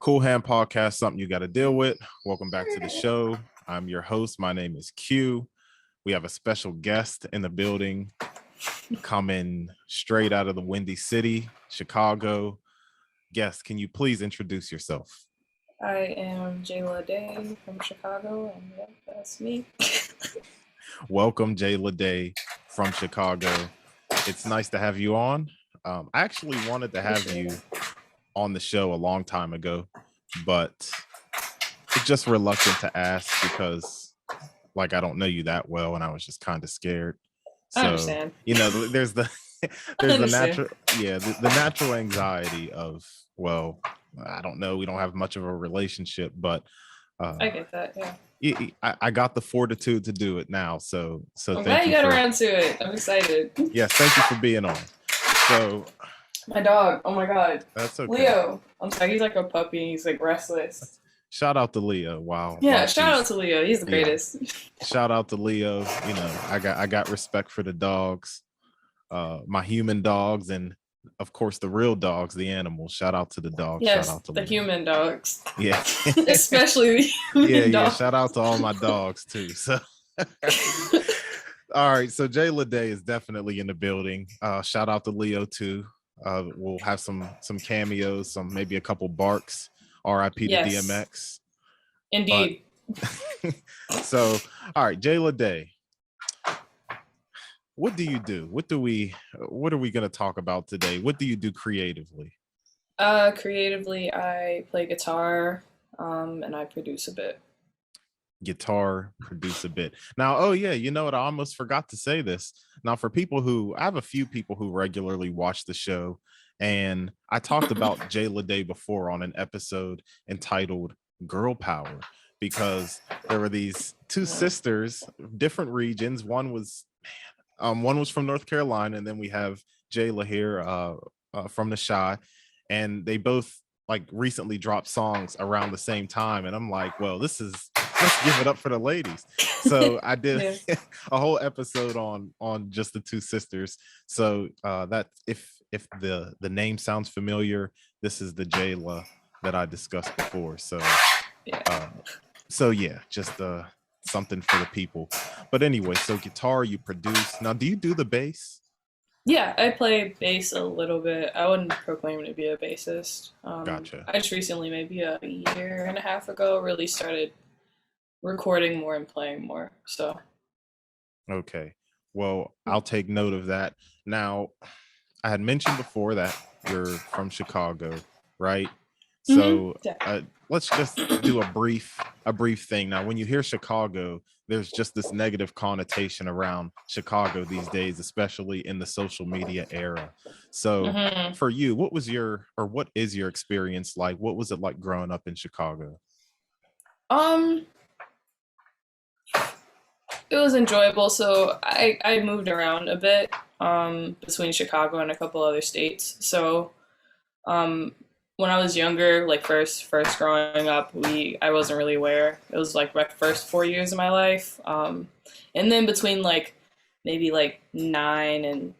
Cool Hand Podcast, something you got to deal with. Welcome back to the show. I'm your host. My name is Q. We have a special guest in the building coming straight out of the Windy City, Chicago. Guest, can you please introduce yourself? I am Jaila Day from Chicago, and yeah, that's me. Welcome, Jaila Day from Chicago. It's nice to have you on. I actually wanted to have you on the show a long time ago, but I'm just reluctant to ask because I don't know you that well and I was just kind of scared. So I understand. There's the natural the natural anxiety of, well, I don't know, we don't have much of a relationship, but I get that. I got the fortitude to do it now, so I'm glad you got around to it. I'm excited. Yes, thank you for being on. So my dog, oh my god, that's okay. Leo, I'm sorry, he's like a puppy. He's like restless. Shout out to Leo. Wow. Yeah, shout out to Leo. He's the greatest. Shout out to Leo. I got respect for the dogs, my human dogs, and of course the real dogs, the animals. Shout out to the dogs. Yes, shout out to the Leo. Human dogs. Yeah. Especially the human dogs. Shout out to all my dogs too. So all right, so Jaila Day is definitely in the building. Shout out to Leo too. We'll have some cameos, maybe a couple barks. R.I.P. to DMX. Indeed. So, all right, Jaila Day. What do you do? What are we going to talk about today? What do you do creatively? Creatively, I play guitar, and I produce a bit. Guitar, produce a bit. Now, oh yeah, you know what? I almost forgot to say this. Now, for I have a few people who regularly watch the show, and I talked about Jaila Day before on an episode entitled Girl Power, because there were these two sisters, different regions. One was from North Carolina, and then we have Jaila here from the Chi, and they both recently dropped songs around the same time, and I'm like, well, let's give it up for the ladies. So I did a whole episode on just the two sisters. So that if the name sounds familiar, this is the Jaila that I discussed before. So just something for the people. But anyway, so guitar, you produce. Now, do you do the bass? Yeah, I play bass a little bit. I wouldn't proclaim to be a bassist. Gotcha. I just recently, maybe a year and a half ago, really started recording more and playing more. So okay, well, I'll take note of that. Now, I had mentioned before that you're from Chicago, right? So let's just do a brief thing. Now, when you hear Chicago, there's just this negative connotation around Chicago these days, especially in the social media era. So for you, what is your experience like? What was it like growing up in Chicago? It was enjoyable. So I moved around a bit between Chicago and a couple other states. So when I was younger, first growing up, I wasn't really aware. It was my first 4 years of my life. And then between maybe 9 and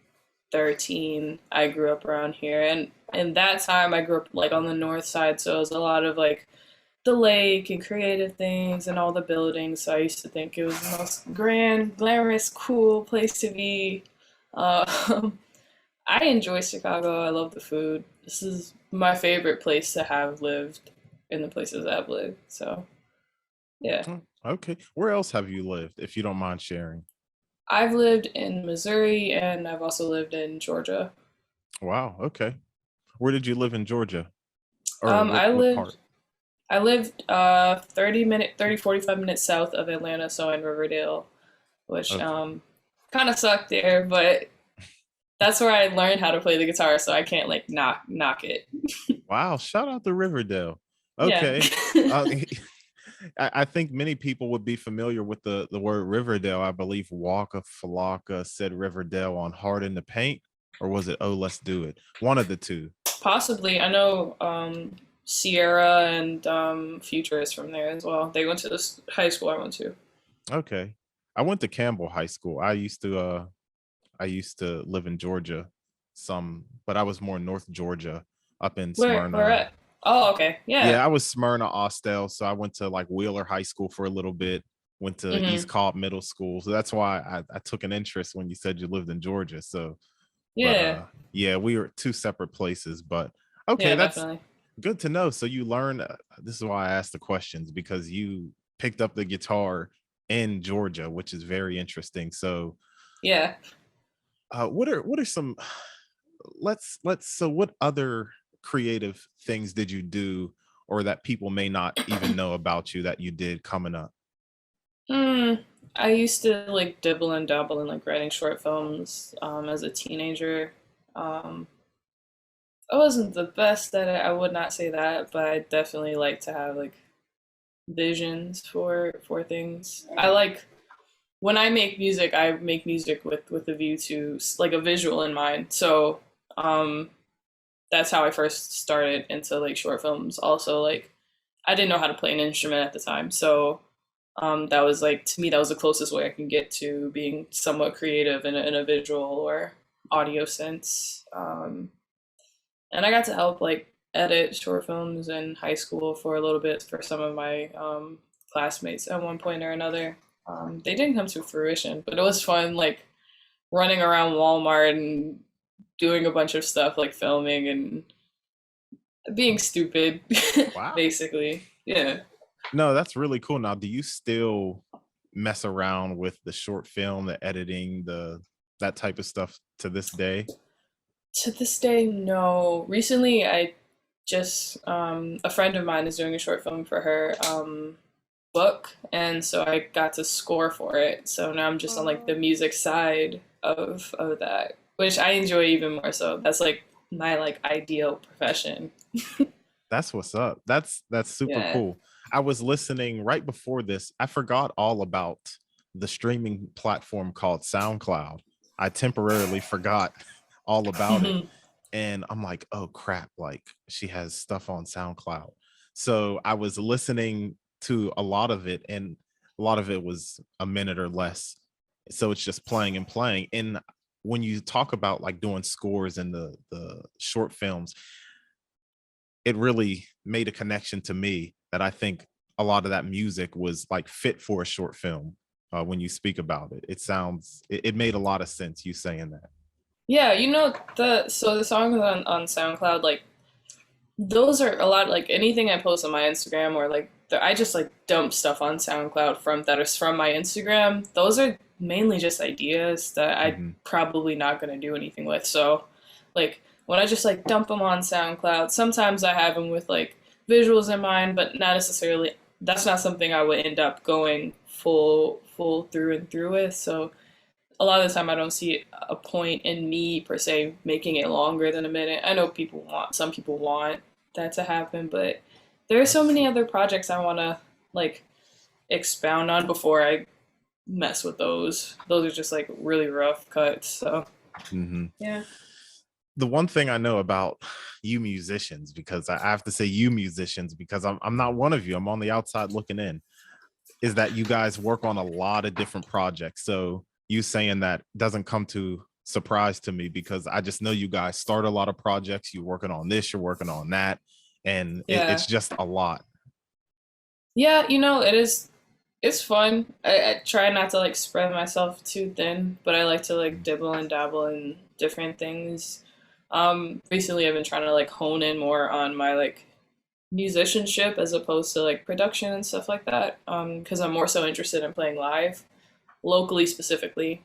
13, I grew up around here. And in that time I grew up on the north side, so it was a lot of the lake and creative things and all the buildings. So I used to think it was the most grand, glamorous, cool place to be. I enjoy Chicago. I love the food. This is my favorite place to have lived in the places I've lived. So, yeah. Okay. Where else have you lived, if you don't mind sharing? I've lived in Missouri, and I've also lived in Georgia. Wow. Okay. Where did you live in Georgia? I lived 45 minutes south of Atlanta, so in Riverdale, which kind of sucked there, but that's where I learned how to play the guitar, so I can't knock it. Wow, shout out to Riverdale. Okay. Yeah. I think many people would be familiar with the word Riverdale. I believe Waka Flocka said Riverdale on Hard in the Paint, or was it Oh Let's Do It? One of the two. Possibly. I know Sierra and Future is from there as well. They went to this high school I went to. Okay. I went to Campbell High School. I used to live in Georgia but I was more North Georgia, up in Smyrna. Where at? Oh, okay. Yeah. Yeah, I was Smyrna Austell, so I went to like Wheeler High School for a little bit, went to East Hmm. Cobb Middle School. So that's why I took an interest when you said you lived in Georgia. So, but Yeah. yeah, we were two separate places. But okay, Yeah, that's definitely. good to know. So you learn. This is why I asked the questions, because you picked up the guitar in Georgia, which is very interesting. So, Yeah. what are some, let's so what other creative things did you do, or that people may not even know about you, that you did coming up? Hmm. I used to like dibble and dabble in like writing short films as a teenager. Um, I wasn't the best at it. I would not say that, but I definitely like to have like visions for things. I like when I make music, I make music with a view to like a visual in mind. So um, that's how I first started into like short films. Also, like I didn't know how to play an instrument at the time, so that was like to me that was the closest way I can get to being somewhat creative in a visual or audio sense. And I got to help like edit short films in high school for a little bit for some of my classmates at one point or another. They didn't come to fruition, but it was fun, like running around Walmart and doing a bunch of stuff, like filming and being stupid, Wow. basically. Yeah. No, that's really cool. Now, do you still mess around with the short film, the editing, the that type of stuff to this day? To this day, no. Recently, I just a friend of mine is doing a short film for her book, and so I got to score for it. So now I'm just on like the music side of that, which I enjoy even more. So that's like my like ideal profession. That's what's up. That's super Yeah. cool. I was listening right before this. I forgot all about the streaming platform called SoundCloud. I temporarily forgot all about it. And I'm like, oh crap, like she has stuff on SoundCloud. So I was listening to a lot of it, and a lot of it was a minute or less. So it's just playing and playing. And when you talk about like doing scores in the short films, it really made a connection to me that I think a lot of that music was like fit for a short film. When you speak about it, it made a lot of sense, you saying that. Yeah, you know the songs on SoundCloud, like those are a lot like anything I post on my Instagram or like I just like dump stuff on SoundCloud from that is from my Instagram. Those are mainly just ideas that I Hmm. probably not gonna do anything with. So like when I just like dump them on SoundCloud, sometimes I have them with like visuals in mind, but not necessarily. That's not something I would end up going full through and through with. So a lot of the time I don't see a point in me per se making it longer than a minute. I know some people want that to happen, but there are so That's many other projects I want to like expound on before I mess with those. Those are just like really rough cuts. So, hmm yeah. the one thing I know about you musicians, because I have to say you musicians, because I'm not one of you. I'm on the outside looking in, is that you guys work on a lot of different projects. So you saying that doesn't come to surprise to me, because I just know you guys start a lot of projects. You're working on this, you're working on that, and it's Yeah. just a lot. Yeah, it's fun. I try not to like spread myself too thin, but I like to like dibble and dabble in different things. Recently I've been trying to like hone in more on my like musicianship as opposed to like production and stuff like that. Because I'm more so interested in playing live, locally specifically.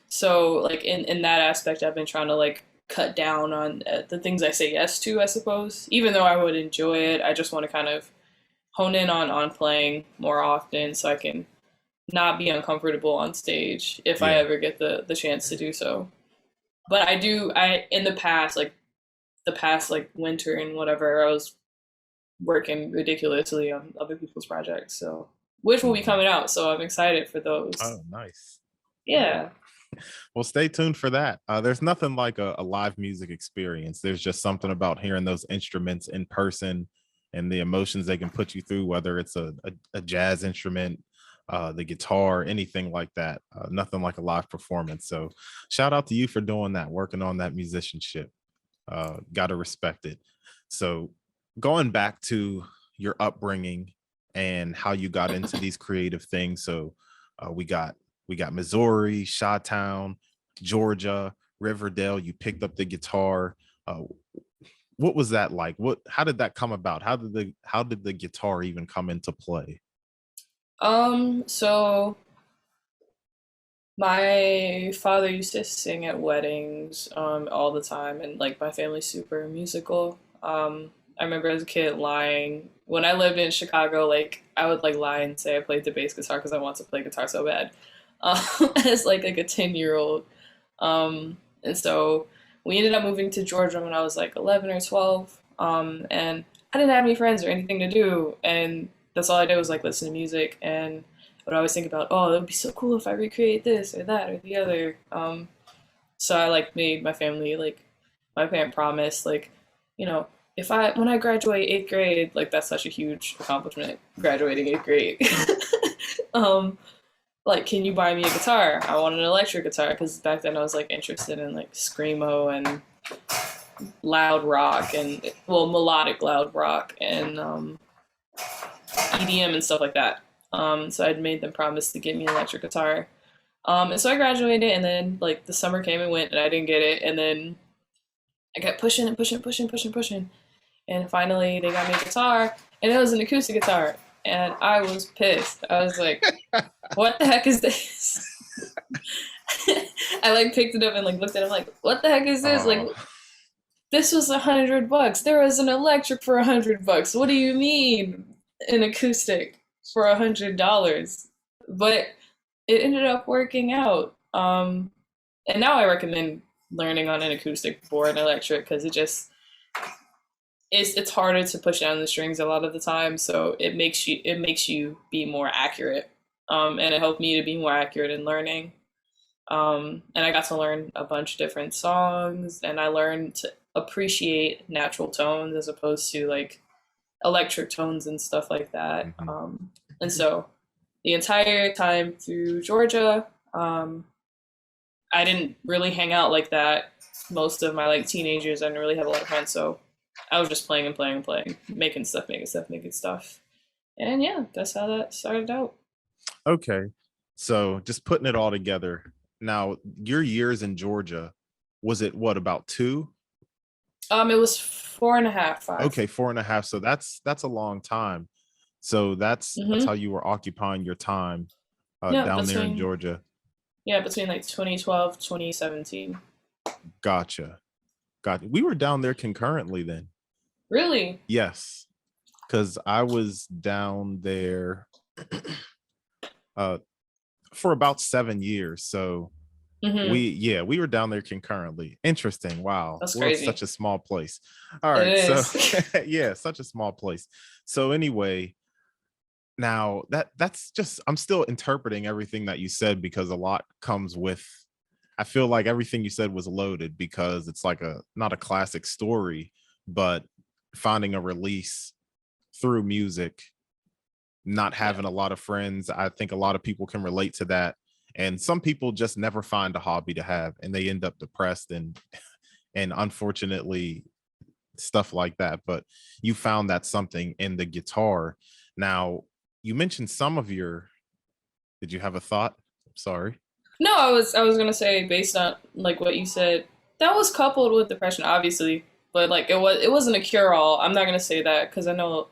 So like in that aspect, I've been trying to like cut down on the things I say yes to, I suppose. Even though I would enjoy it, I just want to kind of hone in on playing more often so I can not be uncomfortable on stage if I Yeah. ever get the chance to do so. But I in the past like winter and whatever I was working ridiculously on other people's projects. So which will be Mhm. coming out. So I'm excited for those. Oh, nice. Yeah. Well, stay tuned for that. There's nothing like a live music experience. There's just something about hearing those instruments in person and the emotions they can put you through, whether it's a jazz instrument, the guitar, anything like that. Nothing like a live performance. So, shout out to you for doing that, working on that musicianship. Got to respect it. So, going back to your upbringing and how you got into these creative things. So we got Missouri, Chi-Town, Georgia, Riverdale. You picked up the guitar. Uh, what was that like? How did that come about? How did the guitar even come into play? So my father used to sing at weddings, all the time, and like my family's super musical. I remember as a kid lying when I lived in Chicago, like I would like lie and say I played the bass guitar because I want to play guitar so bad, um, as like a 10-year-old. And so we ended up moving to Georgia when I was like 11 or 12. And I didn't have any friends or anything to do, and that's all I did was like listen to music and I would always think about, oh, it would be so cool if I recreate this or that or the other. So I like made my family like my parent promise, like, you know, if I when I graduate 8th grade, like that's such a huge accomplishment, graduating 8th grade. um, like, can you buy me a guitar? I want an electric guitar because back then I was like interested in like screamo and loud rock and well melodic loud rock and EDM and stuff like that. So I'd made them promise to get me an electric guitar. And so I graduated, and then like the summer came and went, and I didn't get it. And then I kept pushing and pushing, pushing, pushing, pushing, and finally they got me a guitar, and it was an acoustic guitar, and I was pissed. I was like, "What the heck is this?" I like picked it up and like looked at it, like, "What the heck is this?" Like, Oh, this was $100. There was an electric for $100. What do you mean an acoustic for $100? But it ended up working out. And now I recommend learning on an acoustic before an electric because it's harder to push down the strings a lot of the time. So it makes you be more accurate. And it helped me to be more accurate in learning. And I got to learn a bunch of different songs, and I learned to appreciate natural tones as opposed to like electric tones and stuff like that. mhm. And so the entire time through Georgia, I didn't really hang out like that. Most of my like teenagers, I didn't really have a lot of friends, so I was just playing and playing and playing, making stuff, making stuff, making stuff. And yeah, that's how that started out. Okay. So just putting it all together. Now, your years in Georgia, was it what, about two? It was 4.5, 5. Okay, 4.5. So that's a long time. So that's Mm-hmm. how you were occupying your time Yeah, down there in between Georgia. between like 2012, 2017. Gotcha. Gotcha. We were down there concurrently then. Really? Yes, because I was down there uh for about 7 years. So Mm-hmm. we were down there concurrently. Interesting. Wow. That's World's crazy. such a small place. All It right. So is. yeah, such a small place. So anyway, now that's just, I'm still interpreting everything that you said because a lot comes with, I feel like everything you said was loaded because it's like a not a classic story, but finding a release through music, not Yeah. having a lot of friends. I think a lot of people can relate to that. And some people just never find a hobby to have and they end up depressed and unfortunately stuff like that. But you found that something in the guitar. Now, you mentioned some of your, did you have a thought? Sorry. No, I was gonna say based on like what you said, that was coupled with depression, obviously, but like it wasn't a cure all. I'm not gonna say that because I know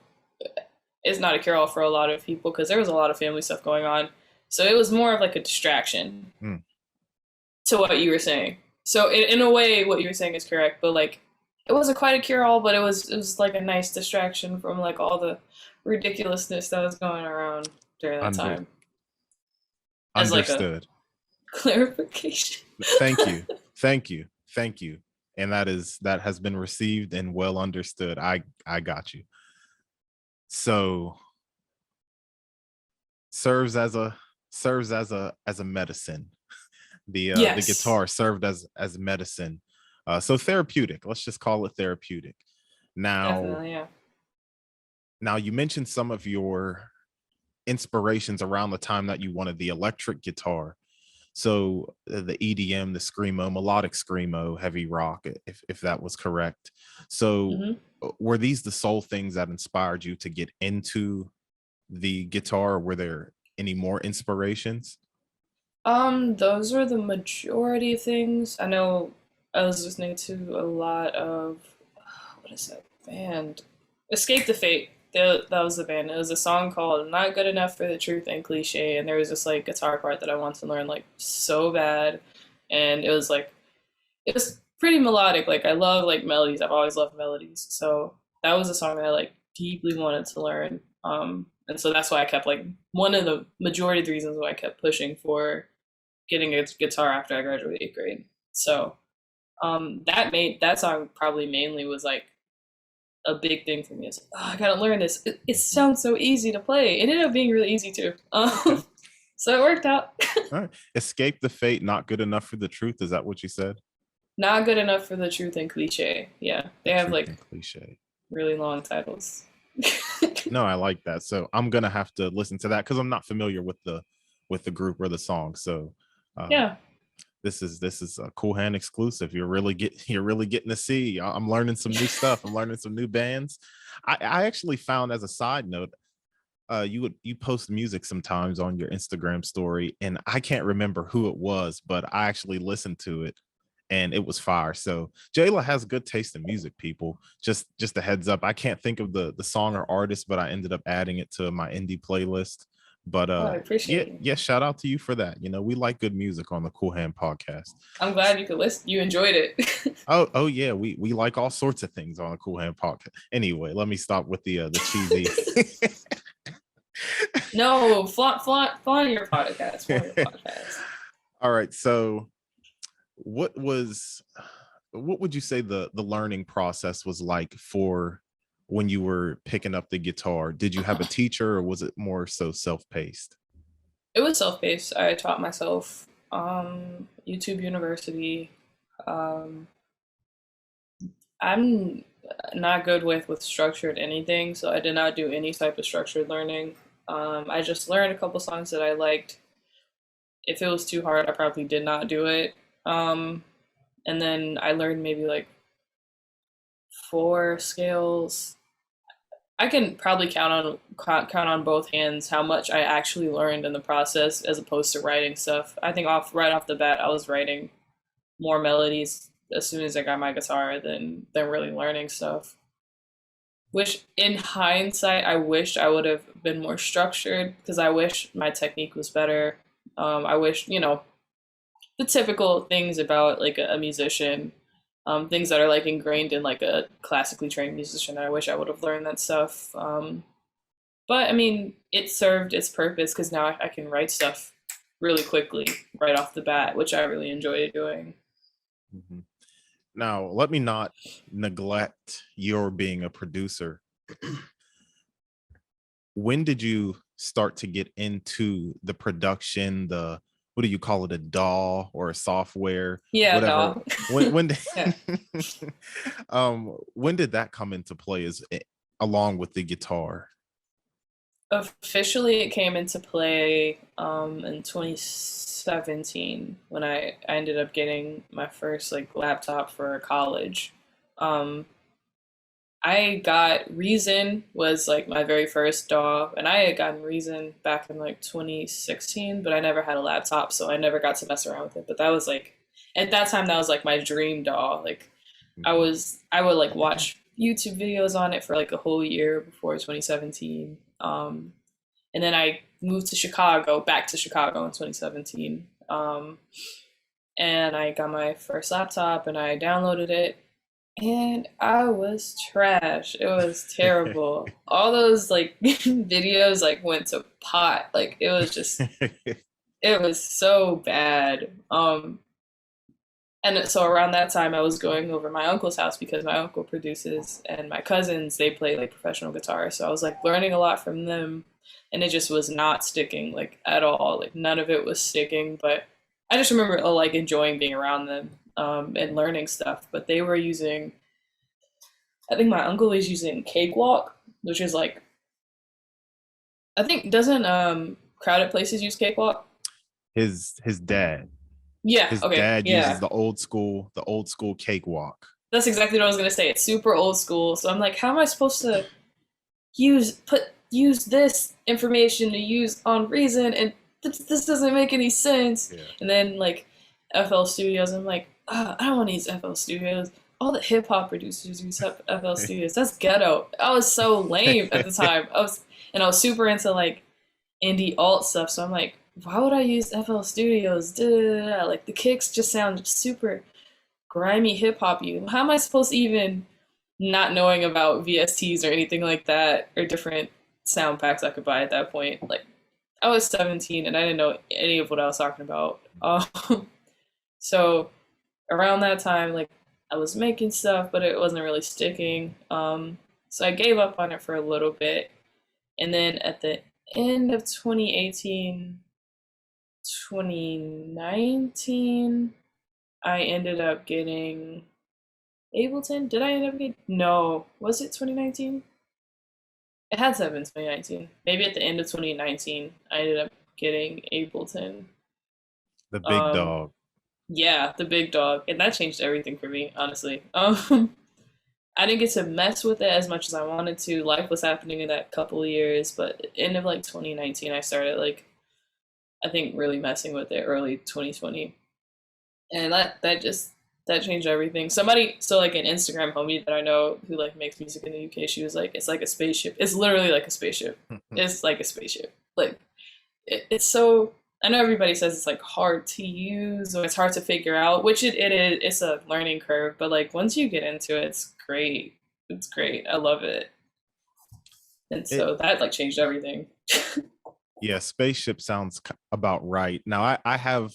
it's not a cure all for a lot of people because there was a lot of family stuff going on. So it was more of like a distraction Mm, to what you were saying. So in a way, what you were saying is correct, but like it wasn't quite a cure all, but it was like a nice distraction from like all the ridiculousness that was going around during that under time. As like a understood. clarification. Thank you. Thank you. Thank you. And that has been received and well understood. I got you. So serves as a as a medicine. The Yes, guitar served as medicine. So therapeutic. Let's just call it therapeutic. Now, definitely, yeah. now you mentioned some of your inspirations around the time that you wanted the electric guitar. So the EDM, the screamo, melodic screamo, heavy rock, if that was correct. So Hmm. were these the sole things that inspired you to get into the guitar? Or were there any more inspirations? Those were the majority of things. I know I was listening to a lot of what is that band? Escape the Fate. That was the band. It was a song called "Not Good Enough for the Truth and Cliche," and there was this like guitar part that I wanted to learn like so bad, and it was pretty melodic. Like I love like melodies. I've always loved melodies, so that was a song that I like deeply wanted to learn. And so that's why I kept like one of the majority of the reasons why I kept pushing for getting a guitar after I graduated 8th grade. So that song probably mainly was like a big thing for me. It's like, oh, I gotta learn this. It sounds so easy to play. It ended up being really easy too. Okay. So it worked out. All right. Escape the Fate, not good enough for the truth. Is that what you said? Not good enough for the truth and cliche. Yeah, they The have truth like and cliche. really long titles. No, I like that. So I'm gonna have to listen to that because I'm not familiar with the group or the song. So um, Yeah. this is a Cool Hand exclusive. You're really getting to see. I'm learning some new stuff. I'm learning some new bands. I actually found, as a side note, you post music sometimes on your Instagram story, and I can't remember who it was, but I actually listened to it and it was fire. So Jayla has good taste in music, people. Just a heads up. I can't think of the song or artist, but I ended up adding it to my indie playlist. But Oh, I yeah, appreciate you. yeah, shout out to you for that. You know, we like good music on the Cool Hand podcast. I'm glad you could listen. You enjoyed it. Oh yeah, we like all sorts of things on the Cool Hand podcast. Anyway, let me stop with the cheesy. No, flaunt your podcast. Flaunt your podcast. All right, so what was what would you say the learning process was like for when you were picking up the guitar? Did you have a teacher, or was it more so self-paced? It was self-paced. I taught myself. YouTube University. Um, I'm not good with structured anything, so I did not do any type of structured learning. I just learned a couple songs that I liked. If it was too hard, I probably did not do it. Um, and then I learned maybe like four scales. I can probably count on both hands how much I actually learned in the process as opposed to writing stuff. I think right off the bat, I was writing more melodies as soon as I got my guitar than really learning stuff. Which in hindsight, I wish I would have been more structured because I wish my technique was better. I wish, the typical things about like a musician, things that are like ingrained in like a classically trained musician. I wish I would have learned that stuff. But I mean, it served its purpose because now I can write stuff really quickly right off the bat, which I really enjoy doing. Mhm. Now, let me not neglect your being a producer. When did you start to get into the production, the what do you call it, a DAW or a software, Yeah, whatever? dog. When Yeah. when did that come into play along with the guitar? Officially, it came into play in 2017 when I ended up getting my first like laptop for college. Um, I got Reason was like my very first DAW, and I had gotten Reason back in like 2016, but I never had a laptop, so I never got to mess around with it. But that was like at that time that was like my dream DAW. Like Mhm. I would like watch YouTube videos on it for like a whole year before 2017. And then I moved to Chicago, back to Chicago in 2017. And I got my first laptop and I downloaded it and I was trash. It was terrible. All those like videos like went to pot. Like it was so bad. And so around that time I was going over my uncle's house because my uncle produces and my cousins they play like professional guitar. So I was like learning a lot from them and it just was not sticking like at all. Like none of it was sticking, but I just remember like enjoying being around them and learning stuff. But they were using I think my uncle is using Cakewalk, which is like I think doesn't Crowded Places use Cakewalk? his dad. Yeah, His okay, dad uses yeah. the old school cakewalk. That's exactly what I was gonna say. It's super old school. So I'm like, how am I supposed to use this information to use on Reason, and this doesn't make any sense. Yeah. And then like FL Studios, I'm like, I don't want to use FL Studios. All the hip hop producers use FL Studios. That's ghetto. I was so lame at the time. I was super into like indie alt stuff. So I'm like, why would I use FL Studios? Da, da, da, da. Like the kicks just sound super grimy hip hop. You. How am I supposed to even not knowing about VSTs or anything like that, or different sound packs I could buy at that point? Like I was 17 and I didn't know any of what I was talking about. So around that time, like I was making stuff, but it wasn't really sticking. So I gave up on it for a little bit, and then at the end of 2018, 2019, I ended up getting Ableton. Did I end up getting? No, was it 2019? It had to have been 2019. Maybe at the end of 2019, I ended up getting Ableton. The big Um, dog. yeah, the big dog, and that changed everything for me, honestly. I didn't get to mess with it as much as I wanted to. Life was happening in that couple of years, but end of like 2019, I started like I think really messing with it early 2020, and that changed everything. Somebody, so like an Instagram homie that I know who like makes music in the UK, she was like, it's like a spaceship. It's literally like a spaceship. It's like a spaceship. Like it's so. I know everybody says it's like hard to use or it's hard to figure out, which it is. It's a learning curve, but like once you get into it, it's great. It's great. I love it, and It so that like changed everything. Yeah, spaceship sounds about right. Now I have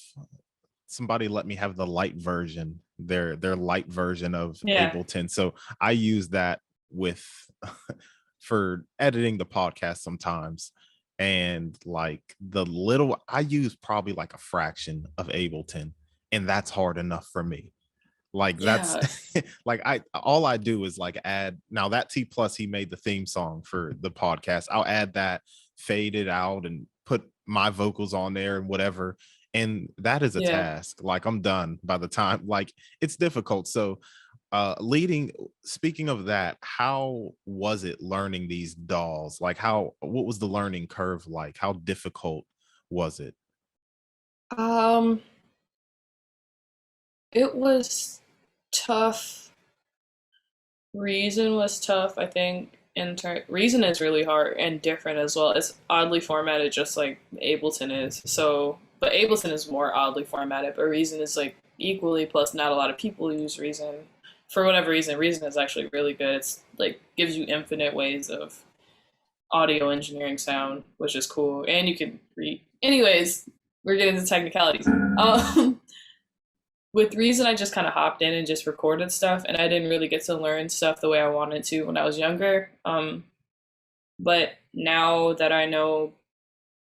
somebody let me have the light version, their light version of Yeah, Ableton. So I use that with for editing the podcast sometimes. And like the little I use probably like a fraction of Ableton, and that's hard enough for me. Like that's yeah, like I all I do is like add now that T plus he made the theme song for the podcast. I'll add that, fade it out, and put my vocals on there and whatever. And that is a yeah. task. Like I'm done by the time, like it's difficult. So leading speaking of that, how was it learning these dolls? Like what was the learning curve like? How difficult was it? Um, it was tough. Reason was tough, I think. Reason is really hard and different as well. It's oddly formatted, just like Ableton is. So, but Ableton is more oddly formatted. But Reason is like equally. Plus, not a lot of people use Reason for whatever reason. Reason is actually really good. It's like gives you infinite ways of audio engineering sound, which is cool. And you can read. Anyways, we're getting into technicalities. With Reason, I just kind of hopped in and just recorded stuff, and I didn't really get to learn stuff the way I wanted to when I was younger. But now that I know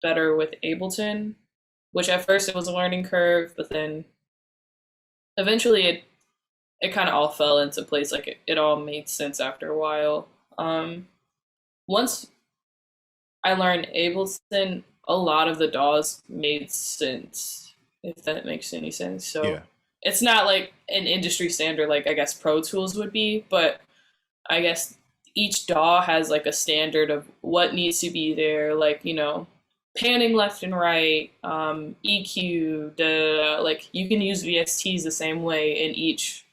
better with Ableton, which at first it was a learning curve, but then eventually it kind of all fell into place. Like it all made sense after a while. Once I learned Ableton, a lot of the DAWs made sense, if that makes any sense. So Yeah. it's not like an industry standard like I guess Pro Tools would be, but I guess each DAW has like a standard of what needs to be there, like, panning left and right, EQ, like you can use VSTs the same way in each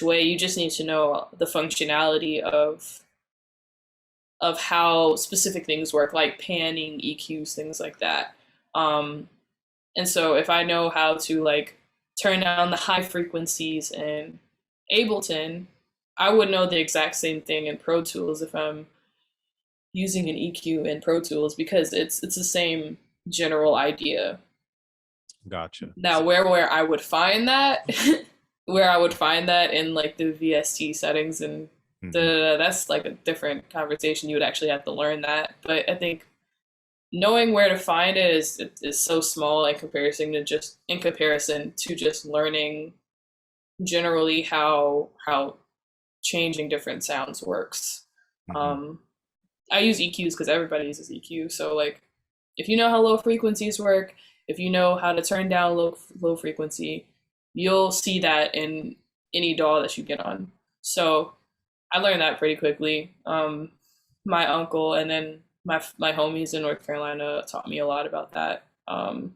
way. You just need to know the functionality of how specific things work, like panning, EQs, things like that. Um, and so if I know how to like turn down the high frequencies in Ableton, I would know the exact same thing in Pro Tools if I'm using an EQ in Pro Tools, because it's the same general idea. Gotcha. Now where I would find that where I would find that in like the VST settings and Mhm. that's like a different conversation. You would actually have to learn that. But I think knowing where to find it is so small in comparison to just learning generally how changing different sounds works. Mhm. Um, I use EQs because everybody uses EQ. So like, if you know how low frequencies work, if you know how to turn down low frequency, you'll see that in any DAW that you get on. So I learned that pretty quickly. My uncle and then my homies in North Carolina taught me a lot about that. And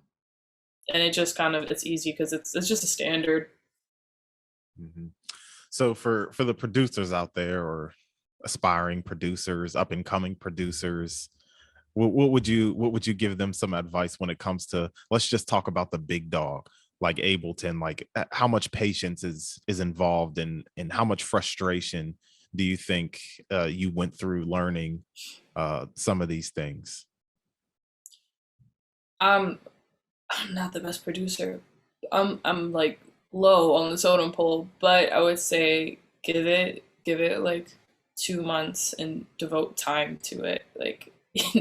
it just kind of it's easy because it's just a standard. Mhm. So for the producers out there, or aspiring producers, up and coming producers, what would you give them some advice when it comes to, let's just talk about the big dog like Ableton, like how much patience is involved, and how much frustration do you think you went through learning some of these things? I'm I'm not the best producer. I'm like low on the totem pole, but I would say give it like 2 months and devote time to it. Like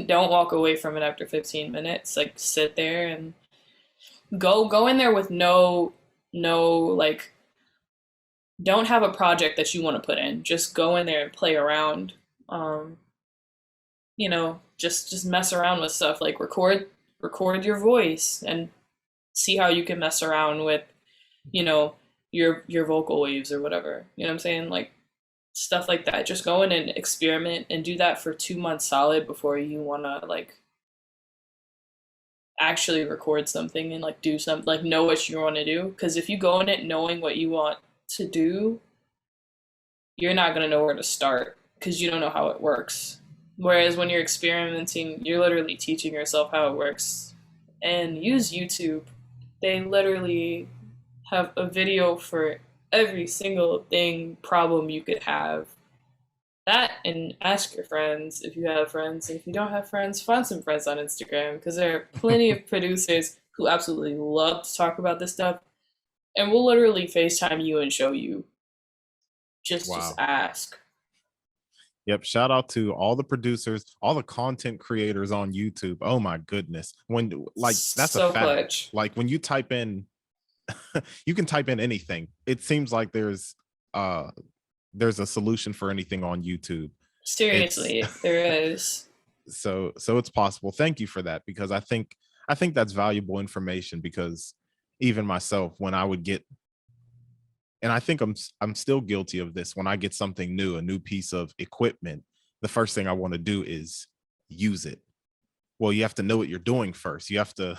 don't walk away from it after 15 minutes. Like sit there and go in there with no like don't have a project that you want to put in. Just go in there and play around. Um, just mess around with stuff. Like record your voice and see how you can mess around with, you know, your vocal waves or whatever. You know what I'm saying? Like stuff like that. Just go in and experiment and do that for 2 months solid before you wanna like actually record something and like do something like know what you want to do. Because if you go in it knowing what you want to do, you're not gonna know where to start because you don't know how it works. Whereas when you're experimenting, you're literally teaching yourself how it works. And use YouTube. They literally have a video for every single thing problem you could have. That and ask your friends if you have friends. And if you don't have friends, find some friends on Instagram because there are plenty of producers who absolutely love to talk about this stuff and will literally FaceTime you and show you. Just Wow. ask. Yep. Shout out to all the producers, all the content creators on YouTube. Oh my goodness. When, like, that's a So fact. clutch. Like when you type in, you can type in anything. It seems like uh there's a solution for anything on YouTube. It's Seriously, there is. so it's possible. Thank you for that, because I think that's valuable information, because even myself, when I would get, and I think I'm still guilty of this, when I get something new, a new piece of equipment, the first thing I want to do is use it. Well, you have to know what you're doing first. You have to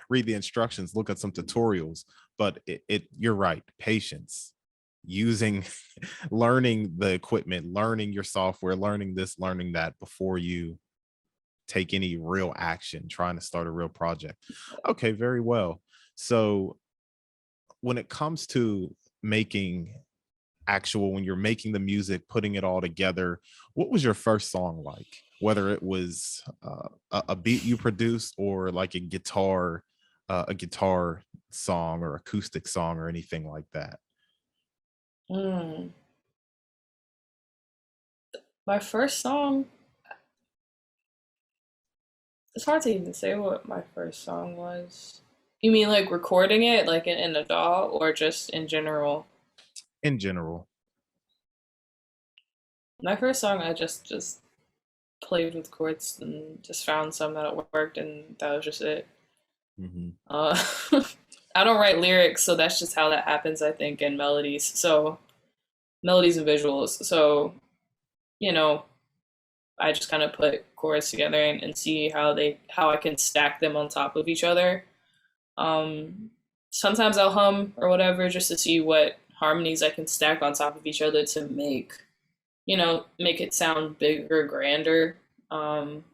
read the instructions, look at some tutorials, but you're right, patience, using, learning the equipment, learning your software, learning this, learning that before you take any real action trying to start a real project. Okay, very well. So when it comes to making actual, when you're making the music, putting it all together, what was your first song like? Whether it was a beat you produced, or like a guitar song or acoustic song or anything like that. Mm. My first song, it's hard to even say what my first song was. You mean like recording it, like in a DAW, or just in general? In general. My first song, I just played with chords and just found some that worked, and that was just it. Hmm. Uh, I don't write lyrics, so that's just how that happens, I think, and melodies. So melodies and visuals. So you know, I just kind of put chords together and see how I can stack them on top of each other. Um, Sometimes I'll hum or whatever just to see what harmonies I can stack on top of each other to make it sound bigger, grander. Um,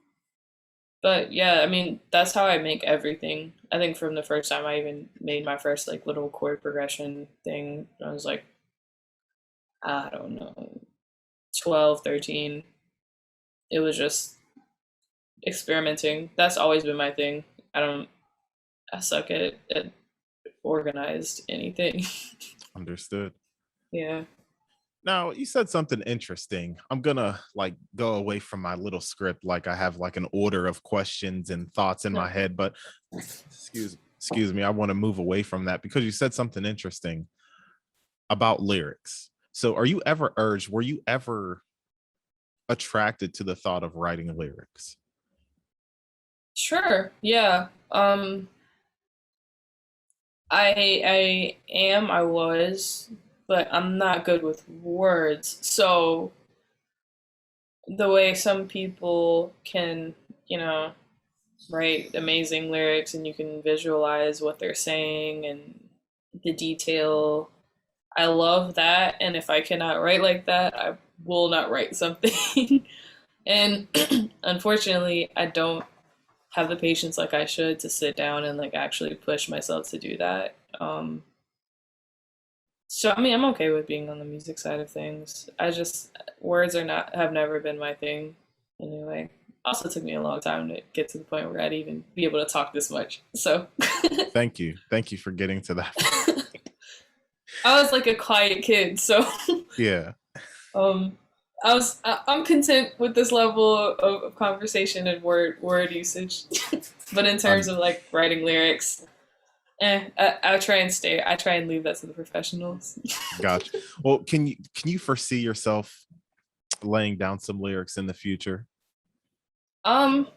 but yeah, I mean, that's how I make everything. I think from the first time I even made my first like little chord progression thing, I was like, I don't know, 12, 13. It was just experimenting. That's always been my thing. I don't, I suck at organized anything. Understood. Yeah. Now, you said something interesting. I'm gonna like go away from my little script, like I have like an order of questions and thoughts in No. my head, but excuse me, I want to move away from that, because you said something interesting about lyrics. So were you ever attracted to the thought of writing lyrics? Sure. Yeah. I was, but I'm not good with words. So the way some people can, you know, write amazing lyrics and you can visualize what they're saying and the detail. I love that, and if I cannot write like that, I will not write something. And unfortunately, I don't have the patience like I should to sit down and like actually push myself to do that. So I mean, I'm okay with being on the music side of things. I just words are not have never been my thing anyway. Also took me a long time to get to the point where I'd even be able to talk this much. So Thank you for getting to that. I was like a quiet kid, so Yeah. um I'm content with this level of conversation and word usage. But in terms I'm of like writing lyrics, I try and I try and leave that to the professionals. Gotcha. Well, can you foresee yourself laying down some lyrics in the future? Um,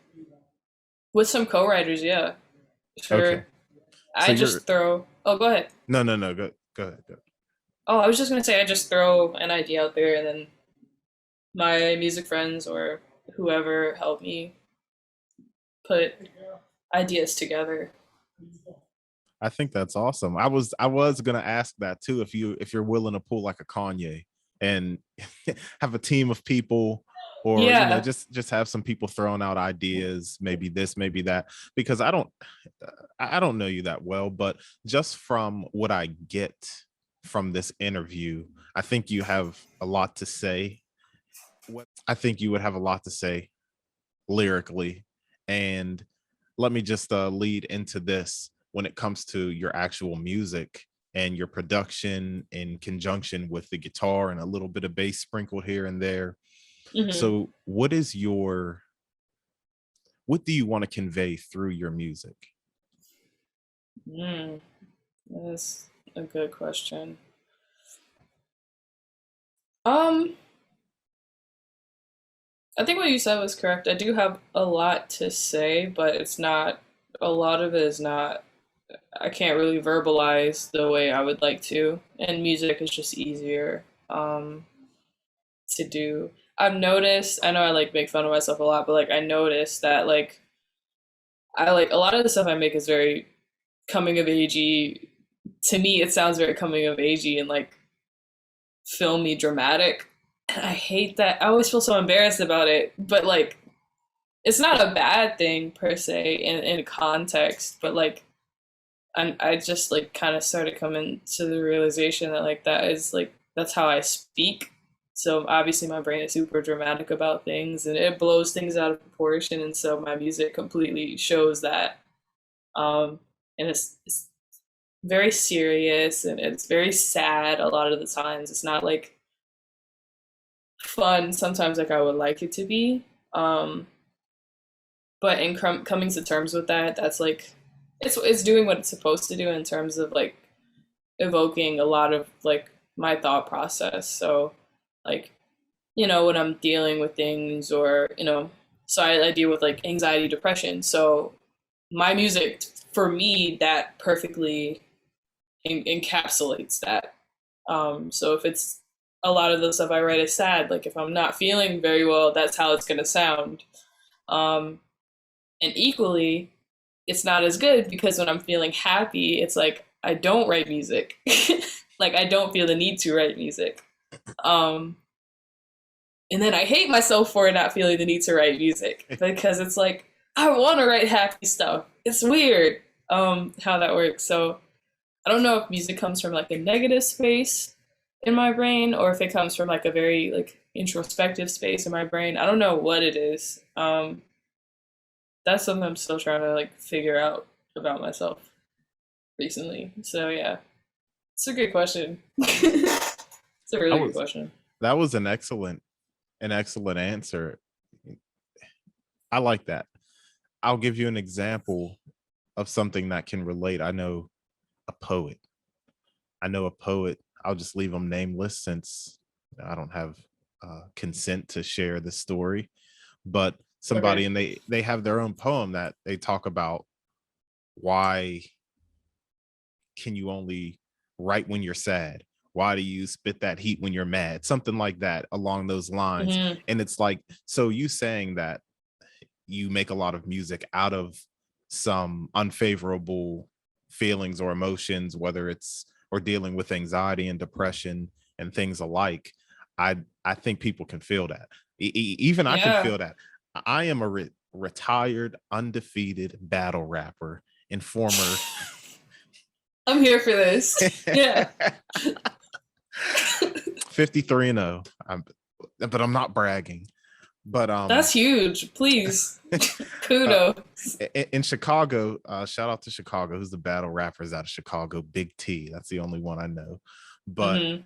with some co-writers, yeah, Okay. sure. So I you're just throw. Oh, go ahead. no, go ahead. Go. Oh, I was just gonna say I just throw an idea out there, and then my music friends or whoever help me put ideas together. I think that's awesome. I was gonna ask that too, if you're willing to pull like a Kanye and have a team of people, or Yeah. just have some people throwing out ideas, maybe this, maybe that, because I don't know you that well, but just from what I get from this interview, I think you have a lot to say. I think you would have a lot to say lyrically. And let me just lead into this when it comes to your actual music and your production in conjunction with the guitar and a little bit of bass sprinkled here and there. Hmm. So what do you want to convey through your music? Mm, that's a good question. Um, I think what you said was correct. I do have a lot to say, but it's not. A lot of it is not. I can't really verbalize the way I would like to, and music is just easier to do. I've noticed. I know I like make fun of myself a lot, but like I noticed that like I like a lot of the stuff I make is very coming of agey. To me, it sounds very coming of agey and like filmy, dramatic. And I hate that. I always feel so embarrassed about it, but like it's not a bad thing per se in context, but like I just like kind of started coming to the realization that like that is like that's how I speak. So obviously my brain is super dramatic about things and it blows things out of proportion, and so my music completely shows that. Um, and it's very serious and it's very sad a lot of the times. It's not like fun sometimes like I would like it to be. Um, but in coming to terms with that, that's like it's doing what it's supposed to do in terms of like evoking a lot of like my thought process. So like when I'm dealing with things or so I deal with like anxiety, depression. So my music for me that perfectly encapsulates that. So if it's a lot of the stuff I write is sad, like if I'm not feeling very well, that's how it's gonna sound. Um, and equally, it's not as good because when I'm feeling happy, it's like I don't write music. Like I don't feel the need to write music. Um, and then I hate myself for not feeling the need to write music because it's like I want to write happy stuff. It's weird how that works. So I don't know if music comes from like a negative space in my brain or if it comes from like a very like introspective space in my brain. I don't know what it is. That's something I'm still trying to like figure out about myself recently. So yeah, it's a good question. It's a That really good was question. that was an excellent answer. I like that. I'll give you an example of something that can relate. A poet. I know a poet. I'll just leave them nameless since I don't have consent to share the story. But Okay. somebody, and they have their own poem that they talk about why can you only write when you're sad? Why do you spit that heat when you're mad? Something like that along those lines. Hmm. And it's like, so you saying that you make a lot of music out of some unfavorable feelings or emotions, whether it's or dealing with anxiety and depression and things alike. I think people can feel that. Even I can Yeah, feel that. I am a retired, undefeated battle rapper and former I'm here for this. Yeah. 53 and 0. But I'm not bragging. But That's huge. Please. uh, Kudos. in Chicago, shout out to Chicago, who's the battle rappers out of Chicago, Big T. That's the only one I know. But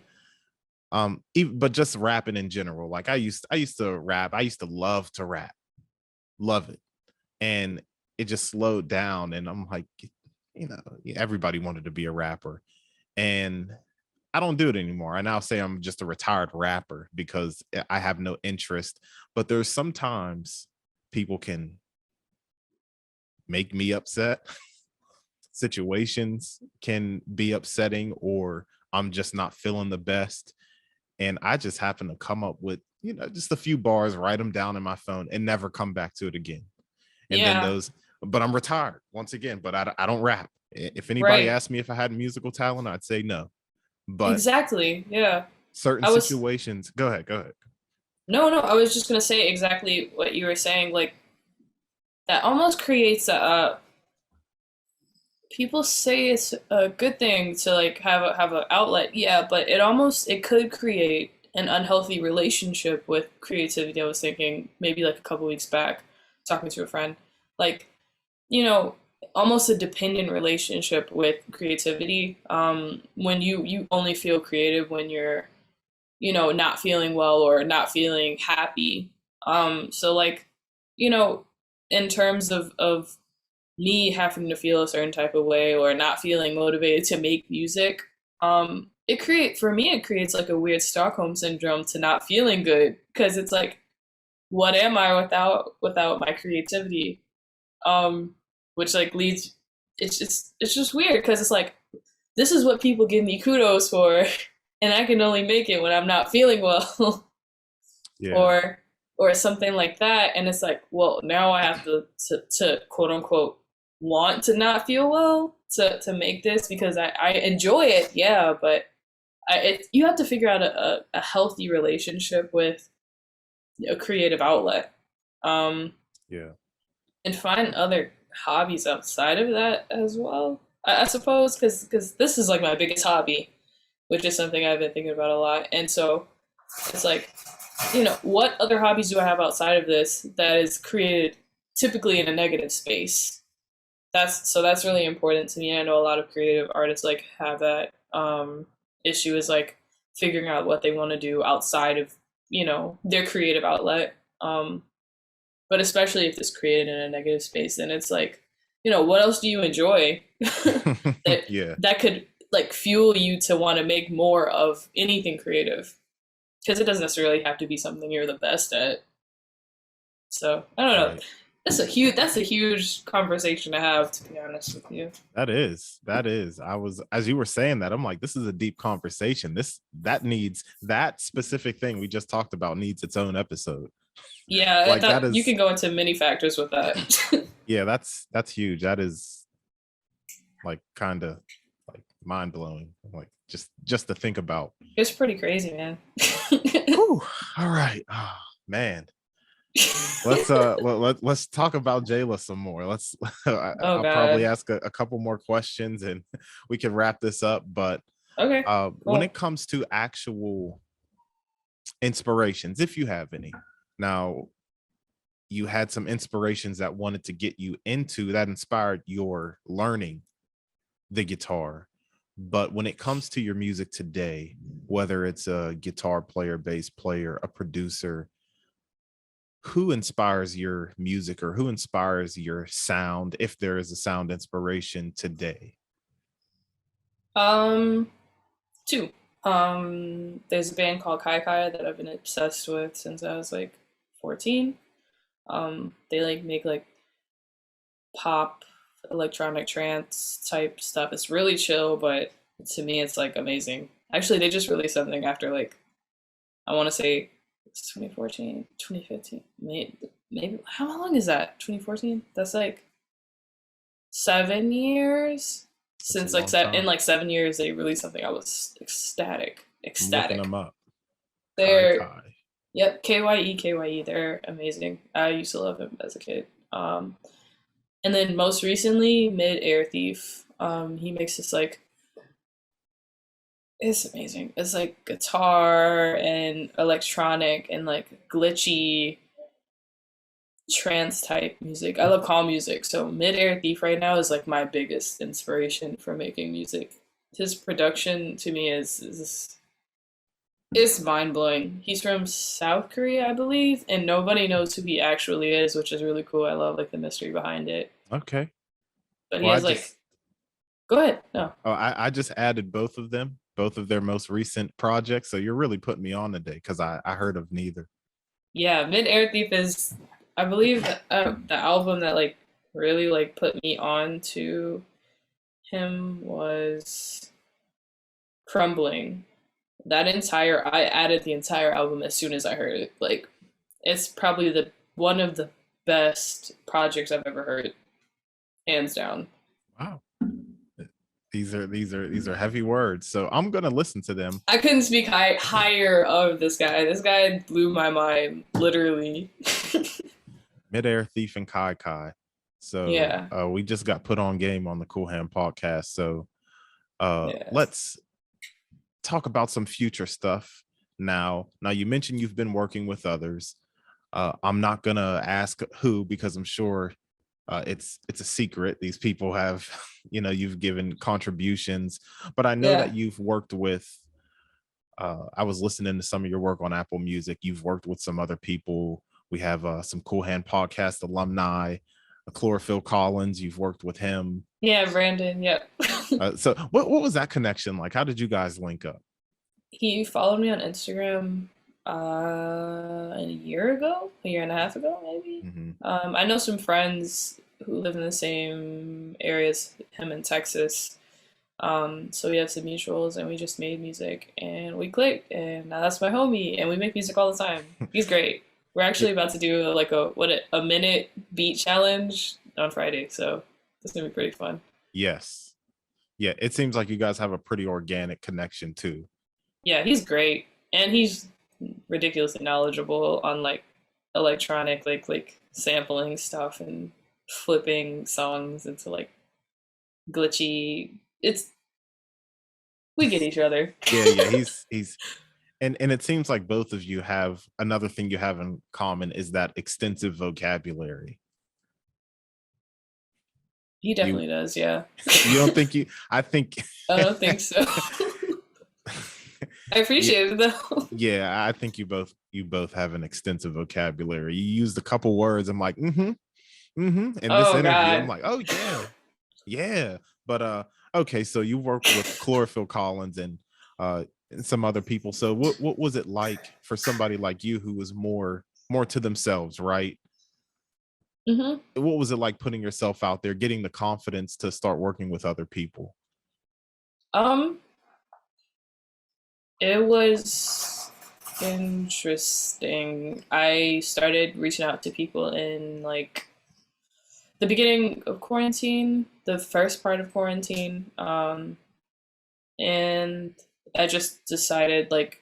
Hmm. but just rapping in general. Like I used to rap. I used to love to rap. Love it. And it just slowed down and I'm like, everybody wanted to be a rapper. And I don't do it anymore. I now say I'm just a retired rapper because I have no interest. But there's sometimes people can make me upset. Situations can be upsetting, or I'm just not feeling the best. And I just happen to come up with, just a few bars, write them down in my phone and never come back to it again. And then Yeah. but I'm retired once again, but I don't rap. If anybody Right. asked me if I had musical talent, I'd say no. But Exactly. Yeah. certain I was situations, go ahead. no, I was just gonna say exactly what you were saying. Like that almost creates a. People say it's a good thing to like have an outlet, yeah, but it could create an unhealthy relationship with creativity. I was thinking maybe like a couple weeks back, talking to a friend, like you know, almost a dependent relationship with creativity. When you only feel creative when you're not feeling well or not feeling happy. So like, you know, in terms of me having to feel a certain type of way or not feeling motivated to make music, it creates like a weird Stockholm syndrome to not feeling good because it's like, what am I without my creativity? Um, which like leads, it's just weird because it's like this is what people give me kudos for, and I can only make it when I'm not feeling well, Yeah. or something like that. And it's like, well, now I have to quote unquote want to not feel well to make this because I enjoy it, yeah, but you have to figure out a healthy relationship with a creative outlet, um, Yeah. and find other hobbies outside of that as well. I suppose because this is like my biggest hobby, which is something I've been thinking about a lot. And so it's like, what other hobbies do I have outside of this that is created typically in a negative space? That's really important to me. I know a lot of creative artists like have that issue is like figuring out what they want to do outside of their creative outlet. But especially if it's created in a negative space, then it's like, what else do you enjoy that Yeah. that could like fuel you to want to make more of anything creative? Because it doesn't necessarily have to be something you're the best at. So I don't know. Right. That's a huge conversation to have, to be honest with you. That is. I was, as you were saying that, I'm like, this is a deep conversation. That specific thing we just talked about needs its own episode. Yeah, Like that that you is, can go into many factors with that. yeah, that's huge. That is like kind of like mind blowing. Like just to think about. It's pretty crazy, man. Whew. All right. Oh, man. Let's talk about Jayla some more. Oh I'll probably God. ask a couple more questions and we can wrap this up. But Okay. when Cool. it comes to actual inspirations, if you have any, now you had some inspirations that wanted to get you into that inspired your learning the guitar. But when it comes to your music today, whether it's a guitar player, bass player, a producer, who inspires your music or who inspires your sound, if there is a sound inspiration today? Um, Two. There's a band called Kai Kai that I've been obsessed with since I was like 14. They like make like pop electronic trance type stuff. It's really chill, but to me, it's like amazing. Actually, they just released something after like I want to say it's 2014, 2015, maybe. How long is that? 2014. That's like 7 years That's a since like long time. 7 years they released something. I was ecstatic, I'm looking ecstatic. them up. Kai They're Kai. Yep, KYE. They're amazing. I used to love him as a kid. And then most recently, Mid Air Thief. He makes this like it's amazing. It's like guitar and electronic and like glitchy trance type music. I love calm music, so Mid Air Thief right now is like my biggest inspiration for making music. His production to me is it's mind blowing. He's from South Korea, I believe, and nobody knows who he actually is, which is really cool. I love like the mystery behind it. Okay. But he Well, I has like, just go ahead. No, I just added both of them, both of their most recent projects. So you're really putting me on today because I heard of neither. yeah, Mid Air Thief is, I believe, the album that like really like put me on to him was Crumbling. I added the entire album as soon as I heard it. Like, it's probably the one of the best projects I've ever heard, hands down. Wow. These are heavy words. So I'm gonna listen to them. I couldn't speak higher of this guy. This guy blew my mind, literally. Midair Thief and Kai Kai. So Yeah, we just got put on game on the Cool Hand podcast. So yeah, let's talk about some future stuff now. Now you mentioned you've been working with others. I'm not gonna ask who because I'm sure it's a secret. These people have, you've given contributions, but I know yeah, that you've worked with. I was listening to some of your work on Apple Music. You've worked with some other people. We have some Cool Hand podcast alumni, Chlorophyll Collins. You've worked with him. yeah. Brandon, yep. So what was that connection like? How did you guys link up? He followed me on Instagram a year and a half ago, maybe. Mm-hmm. I know some friends who live in the same areas, him in Texas. So we have some mutuals, and we just made music, and we clicked, and now that's my homie, and we make music all the time. He's great. We're Yeah, actually about to do like a minute beat challenge on Friday, so it's gonna be pretty fun. yes. Yeah, it seems like you guys have a pretty organic connection too. Yeah, he's great, and he's ridiculously knowledgeable on like electronic, like sampling stuff and flipping songs into like glitchy. It's we get each other. Yeah, he's and it seems like both of you have another thing you have in common is that extensive vocabulary. He You definitely does. Yeah, you don't think you I think I don't think so. I yeah, appreciate it though. yeah, I think you both have an extensive vocabulary. You used a couple words. I'm like, in this Oh interview. I'm God. like, oh yeah, yeah. But okay, so you worked with Chlorophyll Collins and some other people. So what was it like for somebody like you who was more to themselves, right? hmm What was it like putting yourself out there, getting the confidence to start working with other people? Um, it was interesting. I started reaching out to people in like the beginning of quarantine, the first part of quarantine, and I just decided like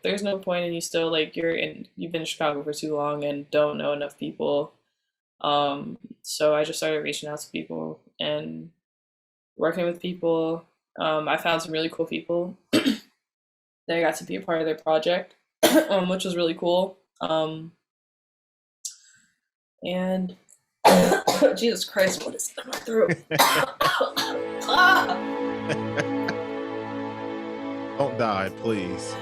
there's no point in you still like you've been in Chicago for too long and don't know enough people. So I just started reaching out to people and working with people. I found some really cool people that I got to be a part of their project, which was really cool. And Jesus Christ, what is in my throat? Ah! Don't die, please.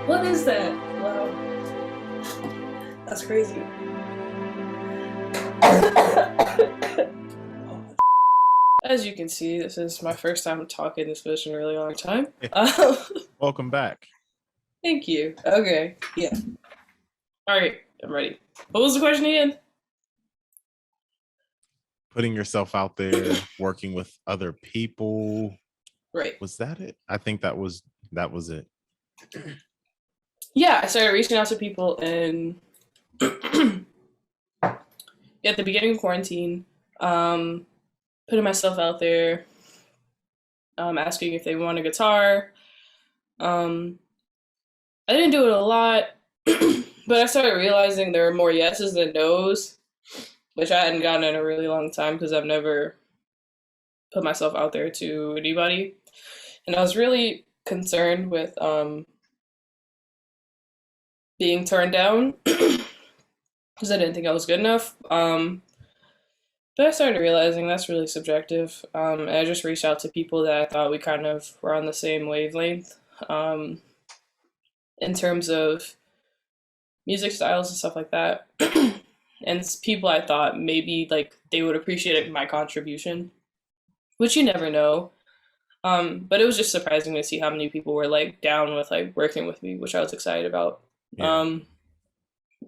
What is that? Wow, that's crazy. As you can see, this is my first time talking this fish in a really long time. Welcome back. Thank you. Okay, yeah. All right, I'm ready. What was the question again? putting yourself out there, working with other people. Right. Was that it? I think that was it. Yeah, I started reaching out to people and at the beginning of quarantine, um, putting myself out there, asking if they want a guitar. Um, I didn't do it a lot, but I started realizing there were more yeses than nos, which I hadn't gotten in a really long time because I've never put myself out there to anybody. And I was really concerned with being turned down because I didn't think I was good enough. But I started realizing that's really subjective. And I just reached out to people that I thought we kind of were on the same wavelength um, in terms of music styles and stuff like that. And people I thought maybe like they would appreciate my contribution, which you never know. But it was just surprising to see how many people were like down with like working with me, which I was excited about. Yeah. Um,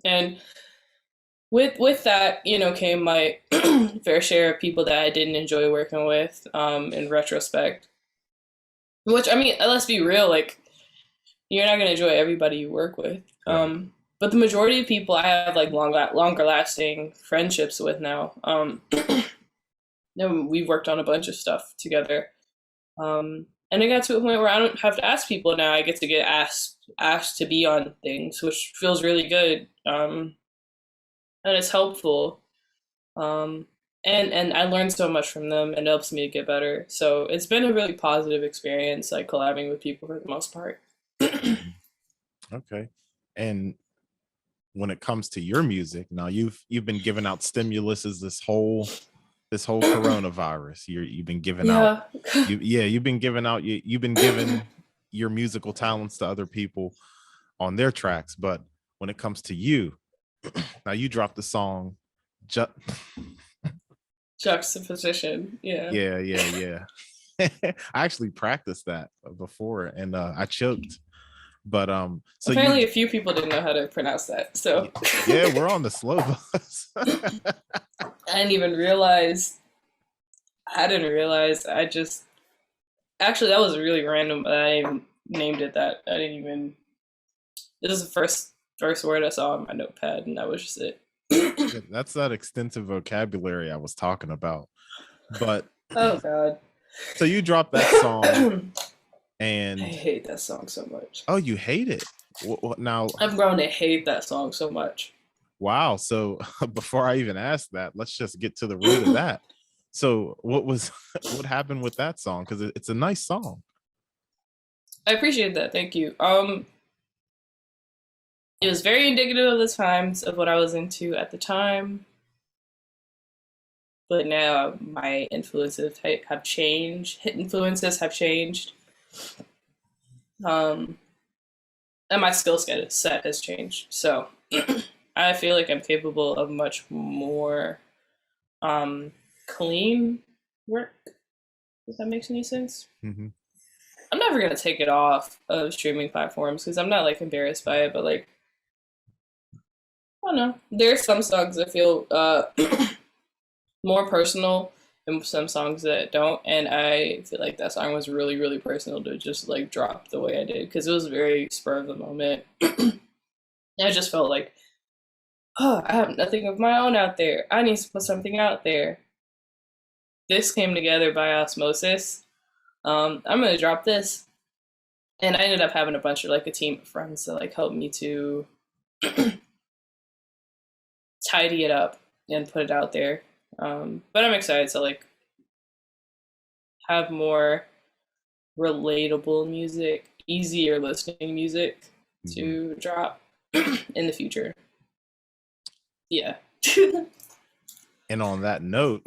and with that, came my fair share of people that I didn't enjoy working with. In retrospect, which I mean, let's be real, like you're not gonna enjoy everybody you work with. Right. But the majority of people I have like longer lasting friendships with now. We've worked on a bunch of stuff together. And it got to a point where I don't have to ask people now. I get to get asked to be on things, which feels really good. And it's helpful. Um, and I learned so much from them, and it helps me to get better. So it's been a really positive experience, like collabing with people for the most part. Mhm. Okay. And when it comes to your music, now you've been giving out stimuluses this whole coronavirus. You've been giving out Yeah. you've been giving out you've been giving your musical talents to other people on their tracks, but when it comes to you, now you dropped the song ju- Juxtaposition. Yeah. yeah, yeah, yeah. I actually practiced that before and I choked. But so you Apparently, a few people didn't know how to pronounce that, so yeah, we're on the slow bus. I didn't even realize. I didn't realize. I just actually that was really random. I even named it that. I didn't even. This is the first word I saw on my notepad, and that was just it. Yeah, that's that extensive vocabulary I was talking about. But Oh God. so you dropped that song I and hate that song so much. oh, you hate it. Now, I've grown to hate that song so much. wow. So before I even ask that, let's just get to the root of that. So what happened with that song? Because it's a nice song. I appreciate that. Thank you. It was very indicative of the times of what I was into at the time, but now my influences have changed. Hit influences have changed. Um, and my skill set has changed. So I feel like I'm capable of much more clean work. If that makes any sense. Hmm. I'm never gonna take it off of streaming platforms because I'm not like embarrassed by it, but like I don't know. There's some songs that feel more personal and some songs that don't, and I feel like that song was really really personal to just like drop the way I did because it was very spur of the moment. I just felt like, oh, I have nothing of my own out there. I need to put something out there. This came together by osmosis. I'm gonna drop this, and I ended up having a bunch of like a team of friends that like helped me to tidy it up and put it out there. But I'm excited to like have more relatable music, easier listening music Hmm. to drop in the future. Yeah. And on that note,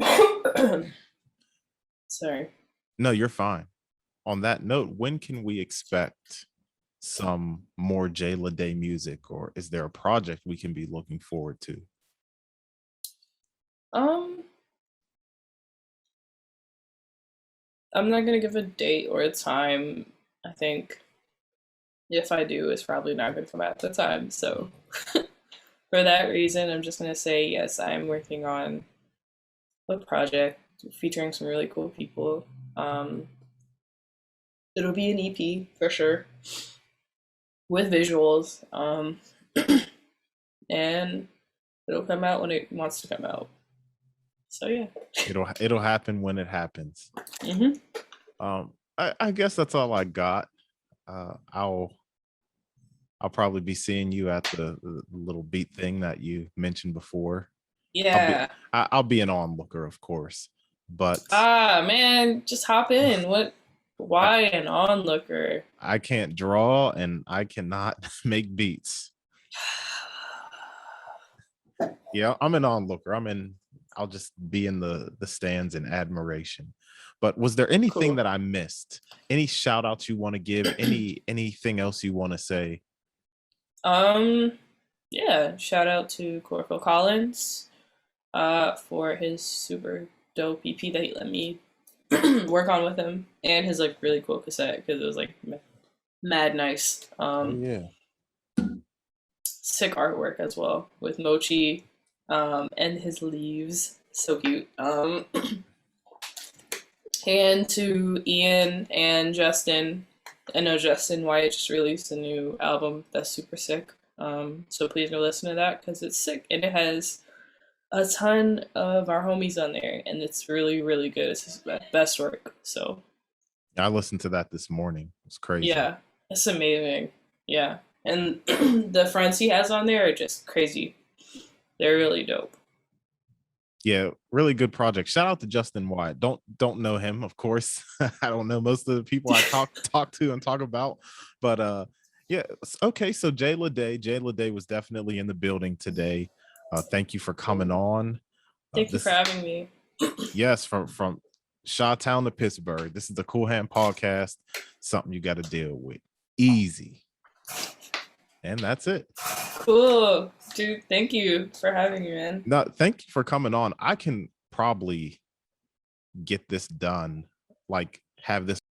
Sorry. no, you're fine. On that note, when can we expect some more Jayla Day music, or is there a project we can be looking forward to? Um, I'm not gonna give a date or a time. I think if I do, it's probably not gonna come out at the time. So for that reason, I'm just gonna say yes. I'm working on a project featuring some really cool people. Um, it'll be an EP for sure with visuals, and it'll come out when it wants to come out. So yeah, It'll happen when it happens. hmm I guess that's all I got. I'll probably be seeing you at the little beat thing that you mentioned before. yeah. I'll be an onlooker, of course, but Man, just hop in. What? I, Why an onlooker? I can't draw and I cannot make beats. Yeah, I'm an onlooker. I'll just be in the stands in admiration. But was there anything Cool. that I missed? Any shout outs you want to give? Anything else you want to say? Um, yeah. Shout out to Corporal Collins, for his super dope EP that he let me work on with him, and his like really cool cassette because it was like mad nice. Oh yeah. Sick artwork as well with Mochi, and his leaves. So cute. And to Ian and Justin. I know Justin White just released a new album that's super sick. So please go listen to that because it's sick and it has a ton of our homies on there, and it's really, really good. It's his best work. So I listened to that this morning. It's crazy. yeah, it's amazing. Yeah, and the friends he has on there are just crazy. They're really dope. Yeah, really good project. Shout out to Justin White. Don't know him, of course. I don't know most of the people I talk to and talk about, but yeah. Okay, so Jaila Day was definitely in the building today. Thank you for coming on. Thank you for This having me. Yes, from Shawtown to Pittsburgh. This is the Cool Hand Podcast. Something you got to deal with. Easy. And that's it. Cool. Dude, thank you for having me, man. No, thank you for coming on. I can probably get this done, like have this